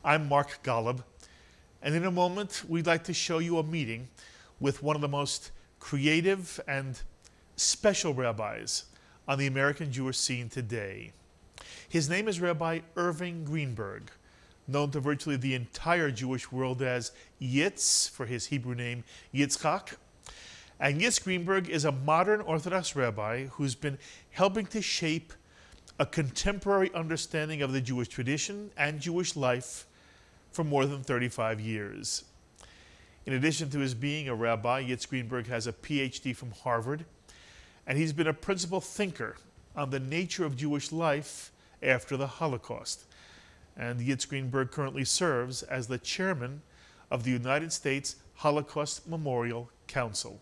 I'm Mark Golub, and in a moment we'd like to show you a meeting with one of the most creative and special rabbis on the American Jewish scene today. His name is Rabbi Irving Greenberg, known to virtually the entire Jewish world as Yitz, for his Hebrew name Yitzchak. And Yitz Greenberg is a modern Orthodox rabbi who's been helping to shape a contemporary understanding of the Jewish tradition and Jewish life for more than 35 years. In addition to his being a rabbi, Yitz Greenberg has a PhD from Harvard, and he's been a principal thinker on the nature of Jewish life after the Holocaust. And Yitz Greenberg currently serves as the chairman of the United States Holocaust Memorial Council.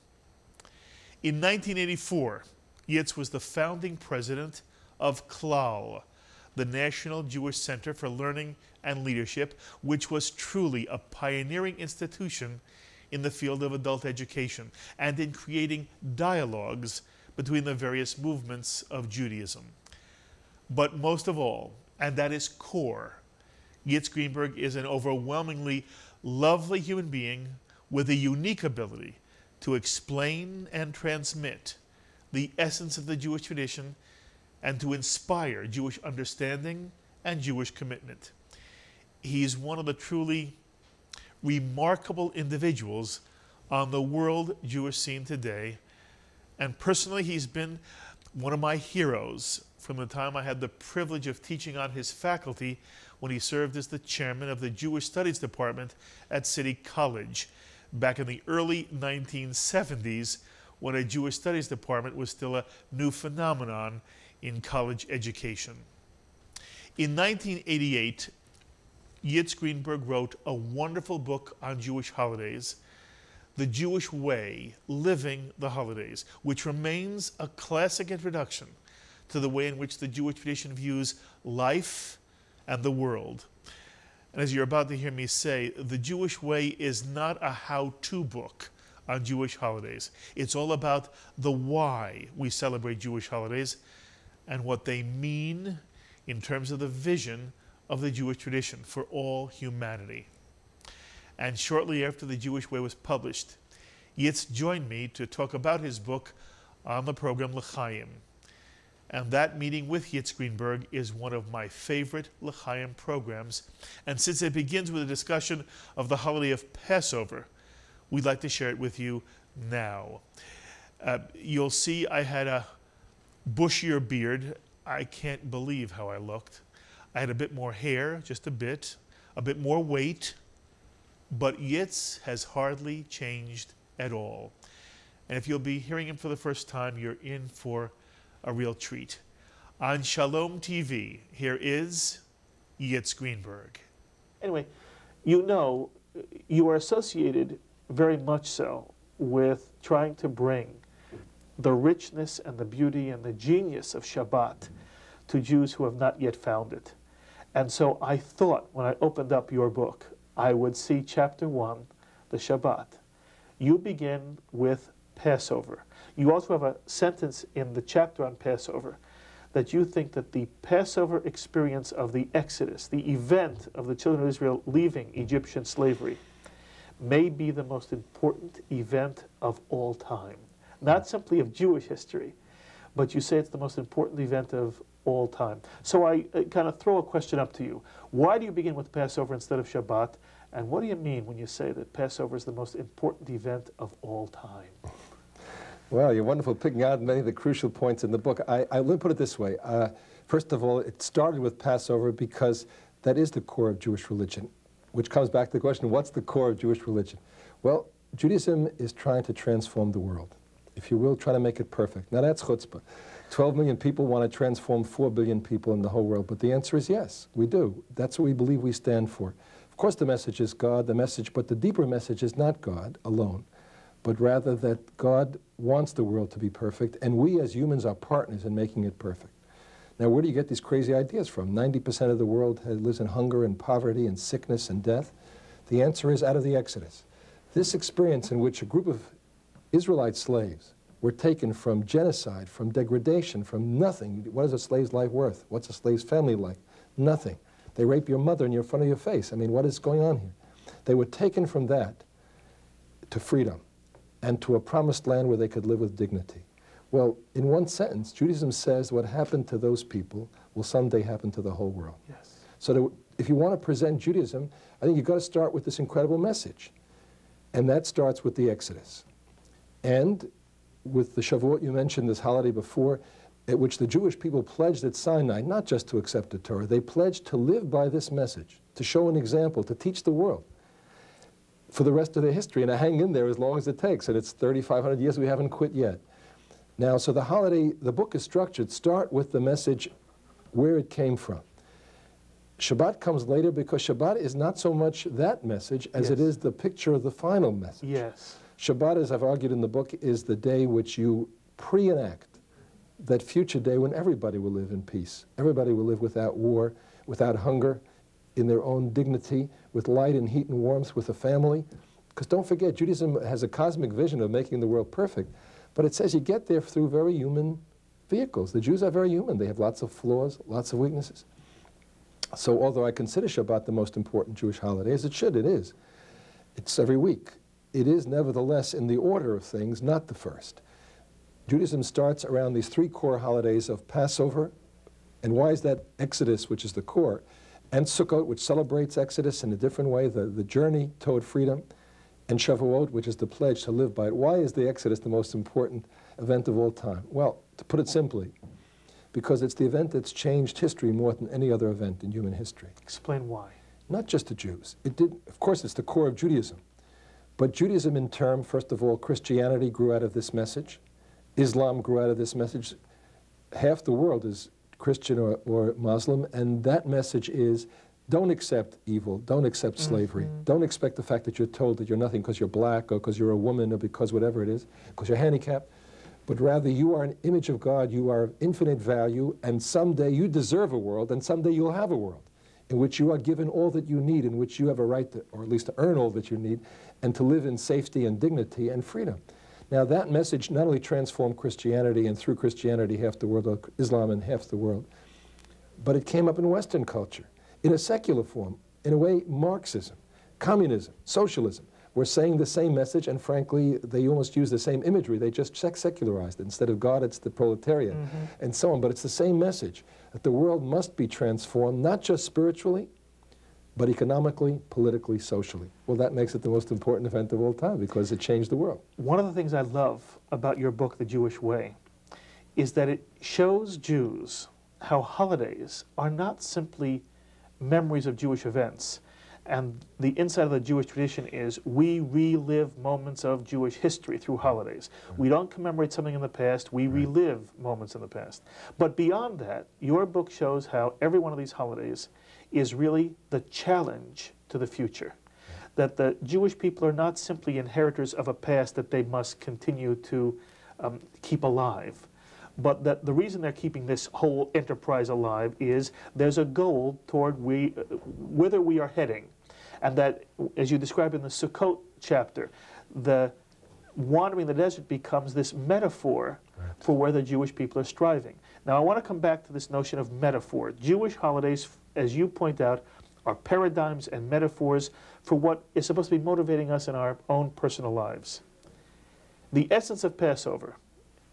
In 1984, Yitz was the founding president of Klal, the National Jewish Center for Learning and Leadership, which was truly a pioneering institution in the field of adult education and in creating dialogues between the various movements of Judaism. But most of all, and that is core, Yitz Greenberg is an overwhelmingly lovely human being with a unique ability to explain and transmit the essence of the Jewish tradition and to inspire Jewish understanding and Jewish commitment. He's one of the truly remarkable individuals on the world Jewish scene today, and personally he's been one of my heroes from the time I had the privilege of teaching on his faculty when he served as the chairman of the Jewish Studies Department at City College back in the early 1970s, when a Jewish Studies Department was still a new phenomenon in college education. In 1988, Yitz Greenberg wrote a wonderful book on Jewish holidays, The Jewish Way, Living the Holidays, which remains a classic introduction to the way in which the Jewish tradition views life and the world. And as you're about to hear me say, The Jewish Way is not a how-to book on Jewish holidays. It's all about the why we celebrate Jewish holidays and what they mean in terms of the vision of the Jewish tradition for all humanity. And shortly after The Jewish Way was published, Yitz joined me to talk about his book on the program L'Chaim. And that meeting with Yitz Greenberg is one of my favorite L'Chaim programs. And since it begins with a discussion of the holiday of Passover, we'd like to share it with you now. You'll see I had a bushier beard. I can't believe how I looked. I had a bit more hair, just a bit more weight, but Yitz has hardly changed at all. And if you'll be hearing him for the first time, you're in for a real treat. On Shalom TV, here is Yitz Greenberg. Anyway, you know, you are associated very much so with trying to bring the richness and the beauty and the genius of Shabbat to Jews who have not yet found it. And so I thought when I opened up your book, I would see chapter 1, the Shabbat. You begin with Passover. You also have a sentence in the chapter on Passover that you think that the Passover experience of the Exodus, the event of the children of Israel leaving Egyptian slavery, may be the most important event of all time. Not simply of Jewish history, but you say it's the most important event of all time. So I kind of throw a question up to you. Why do you begin with Passover instead of Shabbat? And what do you mean when you say that Passover is the most important event of all time? Well, you're wonderful picking out many of the crucial points in the book. Let me put it this way. First of all, it started with Passover because that is the core of Jewish religion, which comes back to the question, what's the core of Jewish religion? Well, Judaism is trying to transform the world, if you will, try to make it perfect. Now that's chutzpah. 12 million people want to transform 4 billion people in the whole world, but the answer is yes, we do. That's what we believe we stand for. Of course the message is God, but the deeper message is not God alone, but rather that God wants the world to be perfect, and we as humans are partners in making it perfect. Now where do you get these crazy ideas from? 90% of the world lives in hunger and poverty and sickness and death. The answer is out of the Exodus. This experience in which a group of Israelite slaves were taken from genocide, from degradation, from nothing. What is a slave's life worth? What's a slave's family like? Nothing. They rape your mother in front of your face. I mean, what is going on here? They were taken from that to freedom and to a promised land where they could live with dignity. Well, in one sentence, Judaism says what happened to those people will someday happen to the whole world. Yes. So if you want to present Judaism, I think you've got to start with this incredible message. And that starts with the Exodus. And with the Shavuot, you mentioned this holiday before, at which the Jewish people pledged at Sinai, not just to accept the Torah, they pledged to live by this message, to show an example, to teach the world for the rest of their history, and to hang in there as long as it takes. And it's 3,500 years, we haven't quit yet. Now, so the holiday, the book is structured. Start with the message, where it came from. Shabbat comes later because Shabbat is not so much that message as it is the picture of the final message. Yes. Shabbat, as I've argued in the book, is the day which you pre-enact that future day when everybody will live in peace. Everybody will live without war, without hunger, in their own dignity, with light and heat and warmth, with a family. Because don't forget, Judaism has a cosmic vision of making the world perfect, but it says you get there through very human vehicles. The Jews are very human. They have lots of flaws, lots of weaknesses. So although I consider Shabbat the most important Jewish holiday, as it should, it is. It's every week. It is nevertheless, in the order of things, not the first. Judaism starts around these three core holidays of Passover, and why is that? Exodus, which is the core, and Sukkot, which celebrates Exodus in a different way, the journey toward freedom, and Shavuot, which is the pledge to live by it. Why is the Exodus the most important event of all time? Well, to put it simply, because it's the event that's changed history more than any other event in human history. Explain why. Not just the Jews. It did, of course, it's the core of Judaism. But Judaism in turn, first of all, Christianity grew out of this message. Islam grew out of this message. Half the world is Christian or Muslim, and that message is, don't accept evil, don't accept slavery, don't expect the fact that you're told that you're nothing because you're black or because you're a woman or because whatever it is, because you're handicapped, but rather you are an image of God, you are of infinite value, and someday you deserve a world, and someday you'll have a world in which you are given all that you need, in which you have a right to, or at least to earn all that you need, and to live in safety and dignity and freedom. Now that message not only transformed Christianity, and through Christianity half the world, Islam and half the world, but it came up in Western culture, in a secular form, in a way Marxism, communism, socialism, were saying the same message, and frankly, they almost use the same imagery. They just secularized it. Instead of God, it's the proletariat, and so on. But it's the same message, that the world must be transformed, not just spiritually, but economically, politically, socially. Well, that makes it the most important event of all time, because it changed the world. One of the things I love about your book, The Jewish Way, is that it shows Jews how holidays are not simply memories of Jewish events. And the inside of the Jewish tradition is we relive moments of Jewish history through holidays. We don't commemorate something in the past, we relive moments in the past. But beyond that, your book shows how every one of these holidays is really the challenge to the future. That the Jewish people are not simply inheritors of a past that they must continue to keep alive, but that the reason they're keeping this whole enterprise alive is there's a goal toward whither we are heading. And that, as you describe in the Sukkot chapter, the wandering in the desert becomes this metaphor for where the Jewish people are striving. Now, I want to come back to this notion of metaphor. Jewish holidays, as you point out, are paradigms and metaphors for what is supposed to be motivating us in our own personal lives. The essence of Passover,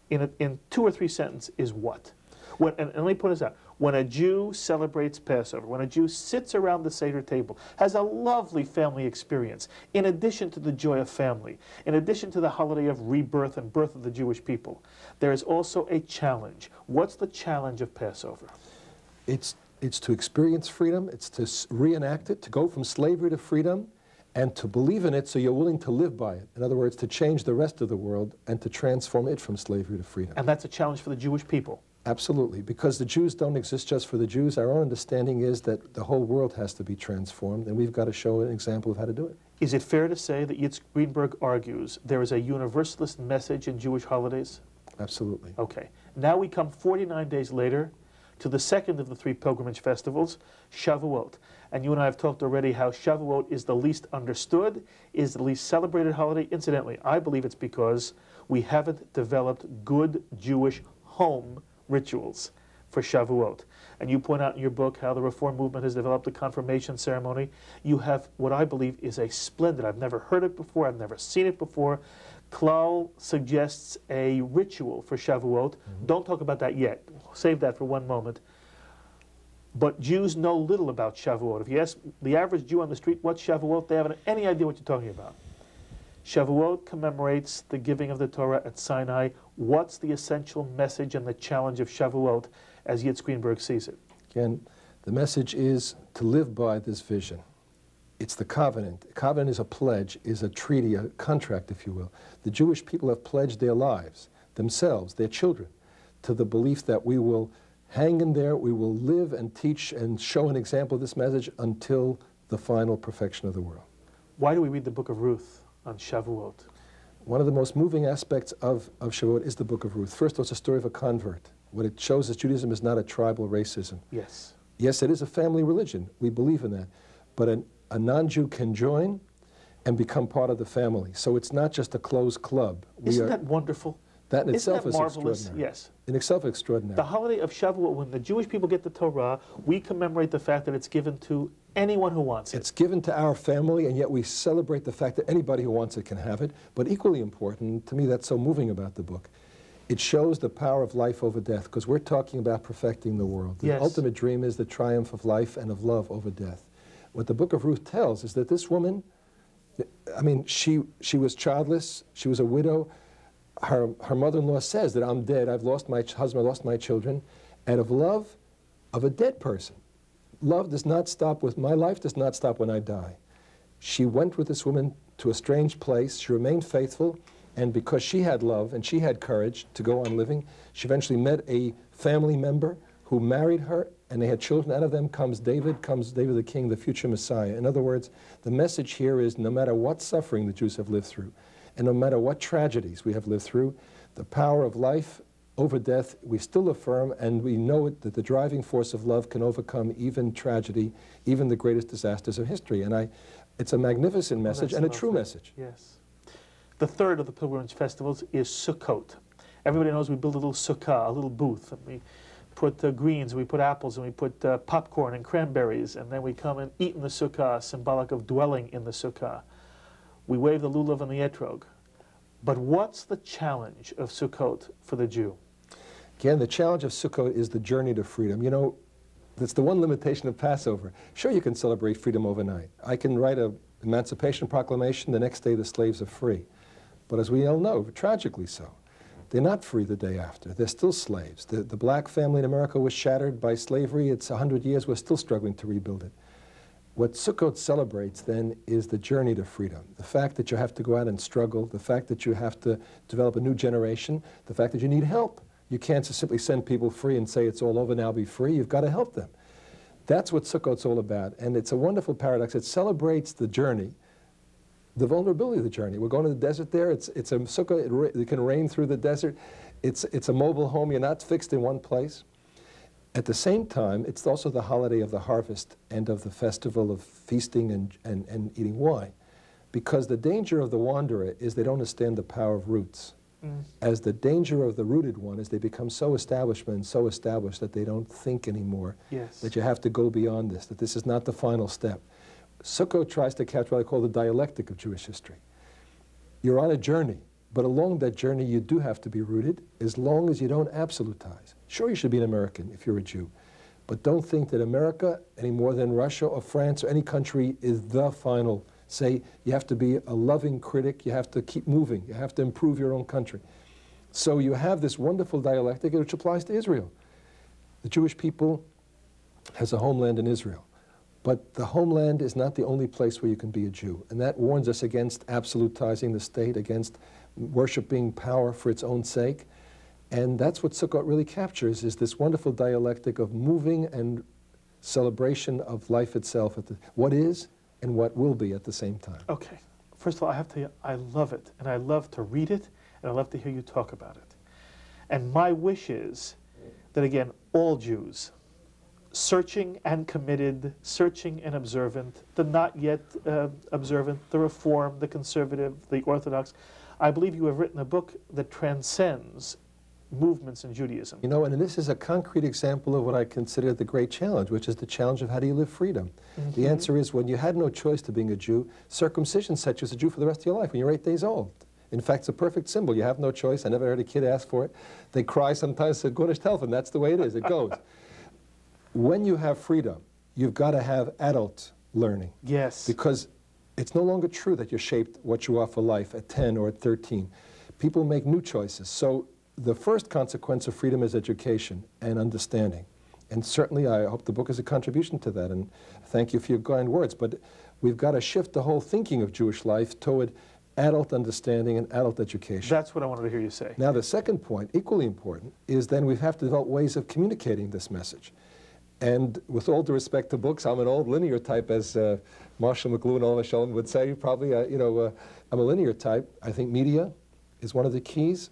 in 2 or 3 sentences, is what? And let me put this out. When a Jew celebrates Passover, when a Jew sits around the Seder table, has a lovely family experience, in addition to the joy of family, in addition to the holiday of rebirth and birth of the Jewish people, there is also a challenge. What's the challenge of Passover? It's to experience freedom, it's to reenact it, to go from slavery to freedom, and to believe in it so you're willing to live by it. In other words, to change the rest of the world and to transform it from slavery to freedom. And that's a challenge for the Jewish people. Absolutely, because the Jews don't exist just for the Jews. Our own understanding is that the whole world has to be transformed, and we've got to show an example of how to do it. Is it fair to say that Yitzhak Greenberg argues there is a universalist message in Jewish holidays? Absolutely. Okay. Now we come 49 days later to the second of the 3 pilgrimage festivals, Shavuot. And you and I have talked already how Shavuot is the least understood, is the least celebrated holiday. Incidentally, I believe it's because we haven't developed good Jewish home rituals for Shavuot. And you point out in your book how the Reform movement has developed a confirmation ceremony. You have what I believe is a splendid, I've never heard it before, I've never seen it before. Klal suggests a ritual for Shavuot. Don't talk about that yet. Save that for one moment. But Jews know little about Shavuot. If you ask the average Jew on the street what's Shavuot, they haven't any idea what you're talking about. Shavuot commemorates the giving of the Torah at Sinai. What's the essential message and the challenge of Shavuot as Yitz Greenberg sees it? Again, the message is to live by this vision. It's the covenant. A covenant is a pledge, is a treaty, a contract, if you will. The Jewish people have pledged their lives, themselves, their children, to the belief that we will hang in there, we will live and teach and show an example of this message until the final perfection of the world. Why do we read the book of Ruth on Shavuot? One of the most moving aspects of Shavuot is the book of Ruth. First, it's a story of a convert. What it shows is Judaism is not a tribal racism. Yes. Yes, it is a family religion. We believe in that. But a non-Jew can join and become part of the family. So it's not just a closed club. Isn't that wonderful? That in Isn't itself that is marvelous? extraordinary. Yes. In itself extraordinary. The holiday of Shavuot, when the Jewish people get the Torah, we commemorate the fact that it's given to anyone who wants it. It's given to our family, and yet we celebrate the fact that anybody who wants it can have it. But equally important, to me that's so moving about the book, it shows the power of life over death, because we're talking about perfecting the world. The Yes. ultimate dream is the triumph of life and of love over death. What the book of Ruth tells is that this woman, I mean, she was childless, she was a widow. Her mother-in-law says that I'm dead, I've lost my husband, I lost my children, out of love of a dead person. Love does not stop with, my life does not stop when I die. She went with this woman to a strange place, she remained faithful, and because she had love and she had courage to go on living, she eventually met a family member who married her, and they had children. Out of them comes David the king, the future Messiah. In other words, the message here is no matter what suffering the Jews have lived through, and no matter what tragedies we have lived through, the power of life over death, we still affirm, and we know that the driving force of love can overcome even tragedy, even the greatest disasters of history. And it's a magnificent message and a true message. Yes. The third of the pilgrimage festivals is Sukkot. Everybody knows we build a little sukkah, a little booth, and we put greens, we put apples, and we put popcorn and cranberries, and then we come and eat in the sukkah, symbolic of dwelling in the sukkah. We wave the lulav and the etrog. But what's the challenge of Sukkot for the Jew? Again, the challenge of Sukkot is the journey to freedom. You know, that's the one limitation of Passover. Sure, you can celebrate freedom overnight. I can write an Emancipation Proclamation, the next day the slaves are free. But as we all know, tragically so, they're not free the day after. They're still slaves. The black family in America was shattered by slavery. It's 100 years. We're still struggling to rebuild it. What Sukkot celebrates then is the journey to freedom. The fact that you have to go out and struggle, the fact that you have to develop a new generation, the fact that you need help. You can't just simply send people free and say it's all over now, be free. You've got to help them. That's what Sukkot's all about. And it's a wonderful paradox. It celebrates the journey, the vulnerability of the journey. We're going to the desert there. It's a sukkah. It can rain through the desert. It's a mobile home. You're not fixed in one place. At the same time, it's also the holiday of the harvest and of the festival of feasting and eating wine. Because the danger of the wanderer is they don't understand the power of roots. As the danger of the rooted one is they become so established that they don't think anymore. Yes. That you have to go beyond this, that this is not the final step. Sukkot tries to capture what I call the dialectic of Jewish history. You're on a journey, but along that journey you do have to be rooted as long as you don't absolutize. Sure, you should be an American if you're a Jew, but don't think that America, any more than Russia or France or any country, is the final say. You have to be a loving critic, you have to keep moving, you have to improve your own country. So you have this wonderful dialectic which applies to Israel. The Jewish people has a homeland in Israel. But the homeland is not the only place where you can be a Jew. And that warns us against absolutizing the state, against worshiping power for its own sake. And that's what Sukkot really captures, is this wonderful dialectic of moving and celebration of life itself, what is and what will be at the same time. Okay. First of all, I have to tell you, I love it. And I love to read it, and I love to hear you talk about it. And my wish is that, again, all Jews, searching and committed, searching and observant, the not yet observant, the Reform, the Conservative, the Orthodox. I believe you have written a book that transcends movements in Judaism. You know, and this is a concrete example of what I consider the great challenge, which is the challenge of how do you live freedom. The answer is when you had no choice to being a Jew, circumcision set you as a Jew for the rest of your life when you're 8 days old. In fact, it's a perfect symbol. You have no choice. I never heard a kid ask for it. They cry sometimes, said, Gorish Telfin, that's the way it is. It goes. When you have freedom, you've got to have adult learning. Yes. Because it's no longer true that you're shaped what you are for life at 10 or at 13. People make new choices. So the first consequence of freedom is education and understanding. And certainly I hope the book is a contribution to that. And thank you for your kind words. But we've got to shift the whole thinking of Jewish life toward adult understanding and adult education. That's what I wanted to hear you say. Now the second point, equally important, is then we have to develop ways of communicating this message. And with all due respect to books, I'm an old linear type, as Marshall McLuhan and Oliver Sheldon would say. Probably, I'm a linear type. I think media is one of the keys.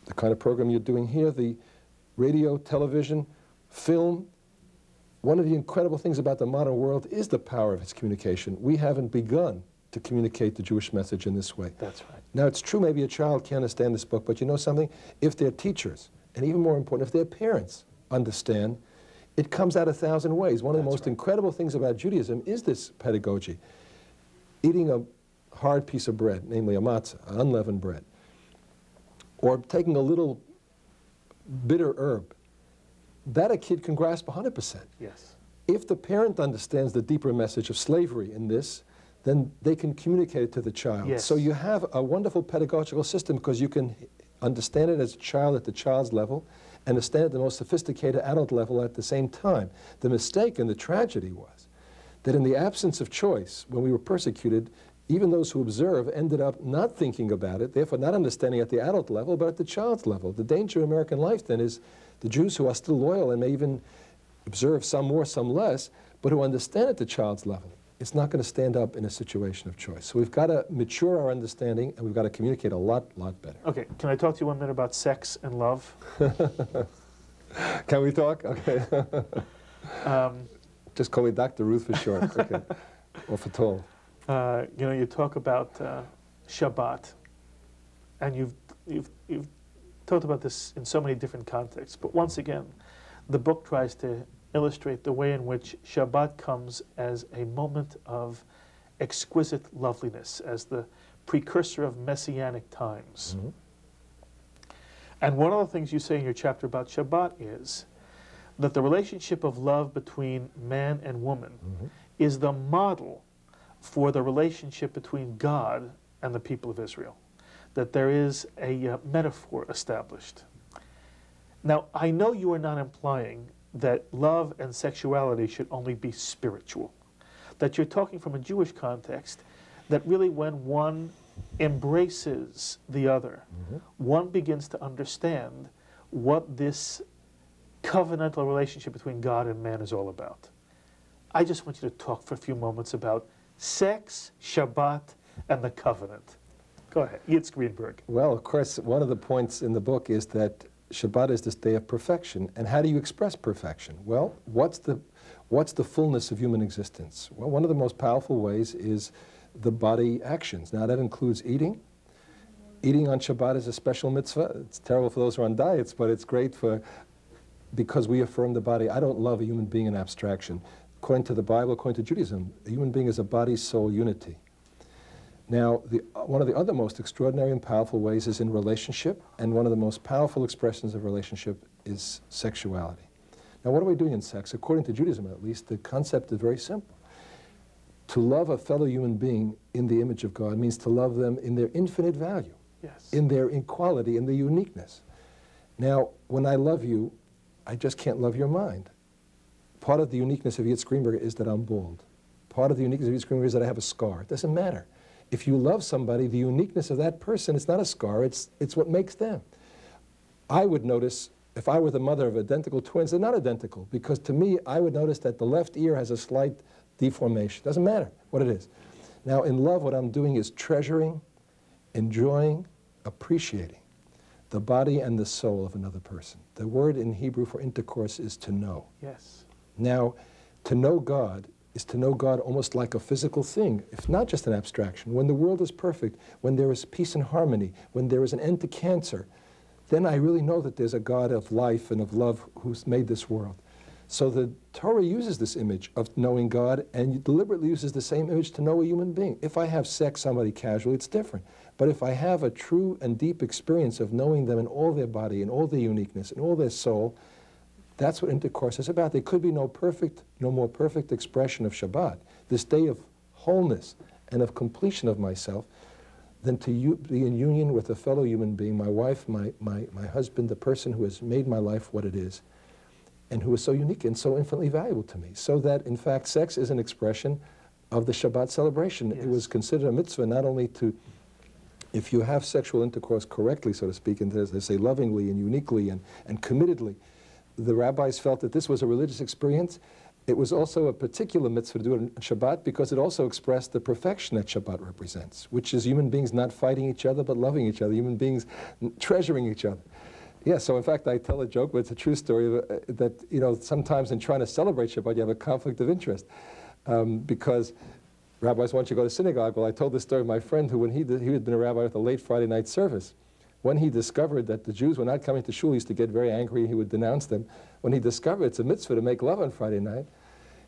The kind of program you're doing here, the radio, television, film. One of the incredible things about the modern world is the power of its communication. We haven't begun to communicate the Jewish message in this way. That's right. Now, it's true maybe a child can't understand this book, but you know something? If their teachers, and even more important, if their parents understand, it comes out 1,000 ways. One of the most incredible things about Judaism is this pedagogy. Eating a hard piece of bread, namely a matzah, an unleavened bread, or taking a little bitter herb, that a kid can grasp 100%. Yes. If the parent understands the deeper message of slavery in this, then they can communicate it to the child. Yes. So you have a wonderful pedagogical system because you can understand it as a child at the child's level and understand it at the most sophisticated adult level at the same time. The mistake and the tragedy was that in the absence of choice, when we were persecuted, even those who observe ended up not thinking about it, therefore not understanding at the adult level, but at the child's level. The danger of American life then is the Jews who are still loyal and may even observe some more, some less, but who understand at the child's level. It's not going to stand up in a situation of choice. So we've got to mature our understanding, and we've got to communicate a lot better. Okay, can I talk to you 1 minute about sex and love? Can we talk? Okay. Just call me Dr. Ruth for short. Okay. Or for tall. You know, you talk about Shabbat, and you've talked about this in so many different contexts. But once again, the book tries to illustrate the way in which Shabbat comes as a moment of exquisite loveliness, as the precursor of messianic times. Mm-hmm. And one of the things you say in your chapter about Shabbat is that the relationship of love between man and woman is the model for the relationship between God and the people of Israel, that there is a metaphor established. Now, I know you are not implying that love and sexuality should only be spiritual, that you're talking from a Jewish context, that really when one embraces the other, one begins to understand what this covenantal relationship between God and man is all about. I just want you to talk for a few moments about sex, Shabbat, and the covenant. Go ahead, Yitzhak Greenberg. Well, of course, one of the points in the book is that Shabbat is this day of perfection. And how do you express perfection? Well, what's the fullness of human existence? Well, one of the most powerful ways is the body actions. Now, that includes eating. Eating on Shabbat is a special mitzvah. It's terrible for those who are on diets, but it's great because we affirm the body. I don't love a human being in abstraction. According to the Bible, according to Judaism, a human being is a body-soul unity. Now, one of the other most extraordinary and powerful ways is in relationship, and one of the most powerful expressions of relationship is sexuality. Now, what are we doing in sex? According to Judaism, at least, the concept is very simple. To love a fellow human being in the image of God means to love them in their infinite value, in their equality, in their uniqueness. Now, when I love you, I just can't love your mind. Part of the uniqueness of Yitzhak Greenberg is that I'm bald. Part of the uniqueness of Yitzhak Greenberg is that I have a scar. It doesn't matter. If you love somebody, the uniqueness of that person, it's not a scar, it's what makes them. I would notice, if I were the mother of identical twins, they're not identical, because to me, I would notice that the left ear has a slight deformation. Doesn't matter what it is. Now, in love, what I'm doing is treasuring, enjoying, appreciating the body and the soul of another person. The word in Hebrew for intercourse is to know. Yes. Now, to know God is to know God almost like a physical thing, if not just an abstraction. When the world is perfect, when there is peace and harmony, when there is an end to cancer, then I really know that there's a God of life and of love who's made this world. So the Torah uses this image of knowing God and deliberately uses the same image to know a human being. If I have sex somebody casually, it's different. But if I have a true and deep experience of knowing them in all their body, in all their uniqueness, in all their soul, that's what intercourse is about. There could be no more perfect expression of Shabbat, this day of wholeness and of completion of myself, than to be in union with a fellow human being, my wife, my husband, the person who has made my life what it is, and who is so unique and so infinitely valuable to me. So that, in fact, sex is an expression of the Shabbat celebration. Yes. It was considered a mitzvah not only to, if you have sexual intercourse correctly, so to speak, and as they say, lovingly and uniquely and committedly, the rabbis felt that this was a religious experience. It was also a particular mitzvah to do it on Shabbat because it also expressed the perfection that Shabbat represents, which is human beings not fighting each other but loving each other, human beings treasuring each other. Yeah, so in fact I tell a joke, but it's a true story, that sometimes in trying to celebrate Shabbat you have a conflict of interest because rabbis want you to go to synagogue. Well, I told this story of my friend who, when he had been a rabbi with a late Friday night service, when he discovered that the Jews were not coming to shul, he used to get very angry and he would denounce them. When he discovered it's a mitzvah to make love on Friday night,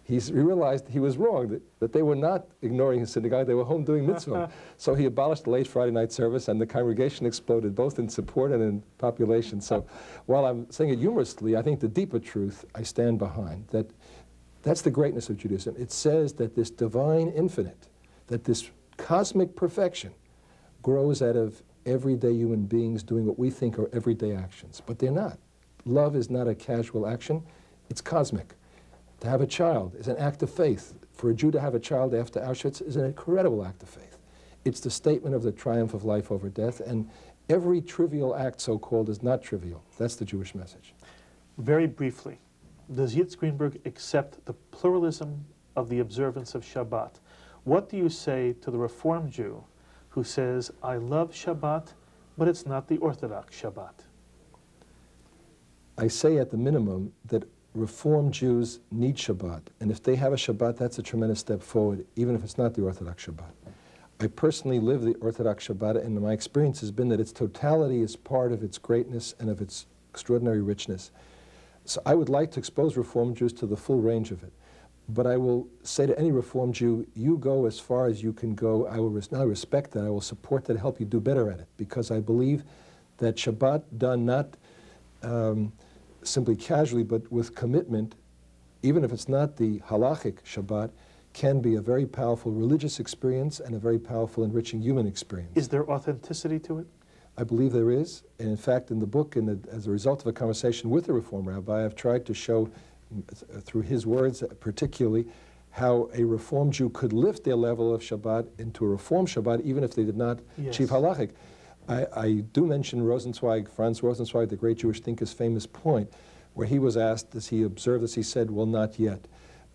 he realized he was wrong, that they were not ignoring his synagogue, they were home doing mitzvah. So he abolished the late Friday night service and the congregation exploded, both in support and in population. So while I'm saying it humorously, I think the deeper truth I stand behind, that's the greatness of Judaism. It says that this divine infinite, that this cosmic perfection grows out of everyday human beings doing what we think are everyday actions, but they're not. Love is not a casual action, it's cosmic. To have a child is an act of faith. For a Jew to have a child after Auschwitz is an incredible act of faith. It's the statement of the triumph of life over death, and every trivial act, so-called, is not trivial. That's the Jewish message. Very briefly, does Yitz Greenberg accept the pluralism of the observance of Shabbat? What do you say to the Reform Jew who says, I love Shabbat, but it's not the Orthodox Shabbat? I say at the minimum that Reform Jews need Shabbat, and if they have a Shabbat, that's a tremendous step forward, even if it's not the Orthodox Shabbat. I personally live the Orthodox Shabbat, and my experience has been that its totality is part of its greatness and of its extraordinary richness. So I would like to expose Reform Jews to the full range of it. But I will say to any Reform Jew, you go as far as you can go. I will not respect that. I will support that, help you do better at it, because I believe that Shabbat done not simply casually, but with commitment, even if it's not the halachic Shabbat, can be a very powerful religious experience and a very powerful enriching human experience. Is there authenticity to it? I believe there is. And in fact, in the book, as a result of a conversation with a Reform rabbi, I've tried to show through his words particularly, how a Reform Jew could lift their level of Shabbat into a Reform Shabbat, even if they did not achieve halachic. I do mention Rosenzweig, Franz Rosenzweig, the great Jewish thinker's famous point, where he was asked, as he observed this, he said, well, not yet.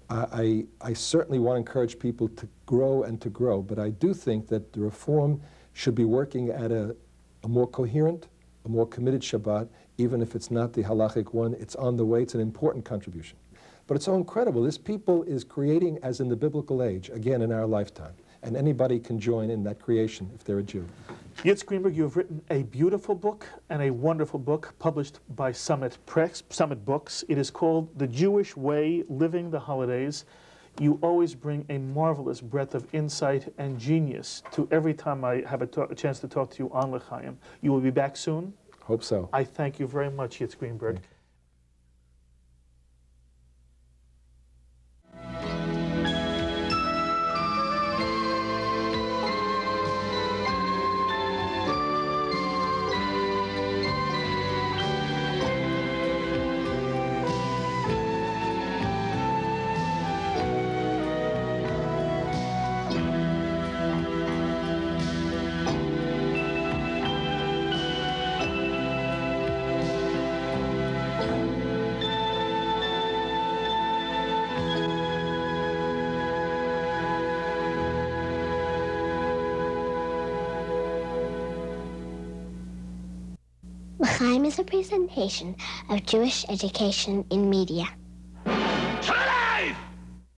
I certainly want to encourage people to grow and to grow, but I do think that the Reform should be working at a more coherent, a more committed Shabbat, even if it's not the halachic one. It's on the way. It's an important contribution. But it's so incredible. This people is creating as in the biblical age, again in our lifetime. And anybody can join in that creation if they're a Jew. Yitz Greenberg, you have written a beautiful book and a wonderful book published by Summit Press, Summit Books. It is called The Jewish Way, Living the Holidays. You always bring a marvelous breadth of insight and genius to every time I have a chance to talk to you on L'chaim. You will be back soon. Hope so. I thank you very much, Yitz Greenberg. L'chaim is a presentation of Jewish education in media.